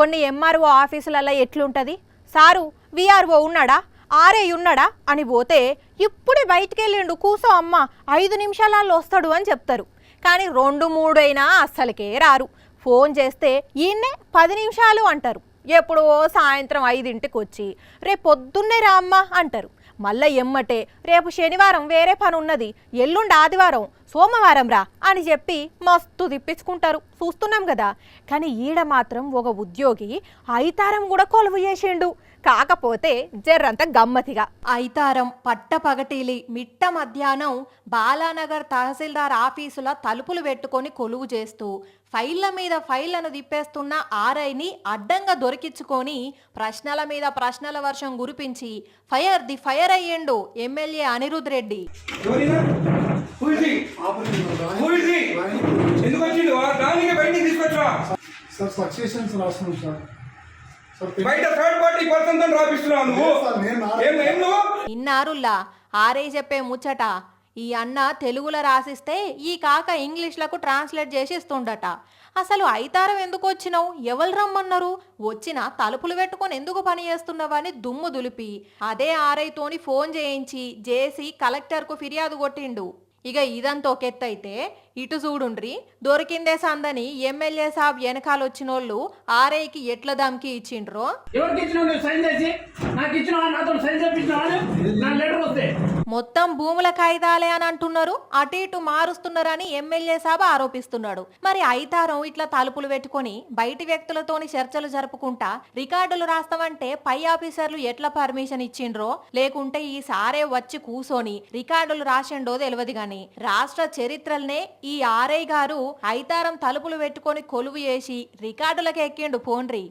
కొన్ని ఎంఆర్ఓ ఆఫీసులలో ఎట్లుంటుంది, sir VRO ఉన్నాడా, ఆర్ఐ ఉన్నాడా అని పోతే ఇప్పుడే బయటికి వెళ్ళిండు కూసో అమ్మ 5 నిమిషాలలో వస్తాడు అని చెప్తారు. కానీ 2-3 అయినా అస్సలకే రారు. ఫోన్ చేస్తే ఈయన్నే 10 నిమిషాలు అంటారు. ఎప్పుడో సాయంత్రం 5ంటికి వచ్చి రేపు పొద్దున్నే రా అమ్మ అంటారు. మళ్ళీ ఎమ్మటే రేపు శనివారం వేరే పని ఉన్నది, ఎల్లుండి ఆదివారం, సోమవారం రా అని చెప్పి మస్తు తిప్పించుకుంటారు. చూస్తున్నాం కదా. కానీ ఈడ మాత్రం ఒక ఉద్యోగి ఐతారం కూడా కొలువు చేసిండు. కాకపోతే జర్రంత గమ్మతిగా ఐతారం పట్టపగటిలి మిట్ట మధ్యాహ్నం బాలానగర్ తహసీల్దార్ ఆఫీసుల తలుపులు పెట్టుకొని కొలువు చేస్తూ ఫైళ్ల మీద ఫైళ్లను తిప్పేస్తున్న ఆర్ఐని అడ్డంగా దొరికించుకొని ప్రశ్నల మీద ప్రశ్నల వర్షం కురిపించి ఫైర్ అయ్యిండు ఎమ్మెల్యే అనిరుద్ రెడ్డి. ఇన్నారుల్లా ఆర్ఐ చెప్పే ముచ్చట. ఈ అన్న తెలుగులో రాసిస్తే ఈ కాక ఇంగ్లీష్లకు ట్రాన్స్లేట్ చేసి ఇస్తుండట. అసలు ఐతారం ఎందుకు వచ్చినావు, ఎవరు రమ్మన్నారు, వచ్చినా తలుపులు పెట్టుకొని ఎందుకు పని చేస్తున్నావని దుమ్ము దులిపి అదే ఆర్ఐతోని ఫోన్ చేసి కలెక్టర్కు ఫిర్యాదు కొట్టిండు. ఇక ఇదంతా ఒకెత్తైతే ఇటు చూడుండ్రి, దొరికిందే సందని ఎమ్మెల్యే సాబ్ వెనకాలొచ్చినోళ్ళు ఆర్ఐకి ఎట్ల దమ్కి ఇచ్చిండ్రో. మొత్తం భూముల కాయిదాలే అని అంటున్నారు, అటు ఇటు మారుస్తున్నారని ఎమ్మెల్యే సాబ్ ఆరోపిస్తున్నాడు. మరి ఐతారం ఇట్లా తలుపులు పెట్టుకొని బయటి వ్యక్తులతోని చర్చలు జరుపుకుంటా రికార్డులు రాస్తామంటే పై ఆఫీసర్లు ఎట్లా పర్మిషన్ ఇచ్చిండ్రో, లేకుంటే ఈ సారే వచ్చి కూసోని రికార్డులు రాసిండో తెలియదు. గాని రాష్ట్ర చరిత్రల్నే ఈ ఆర్ఐ గారు ఐతారం తలుపులు పెట్టుకొని కొలువు చేసి రికార్డులకు ఎక్కిండు పోండ్రి.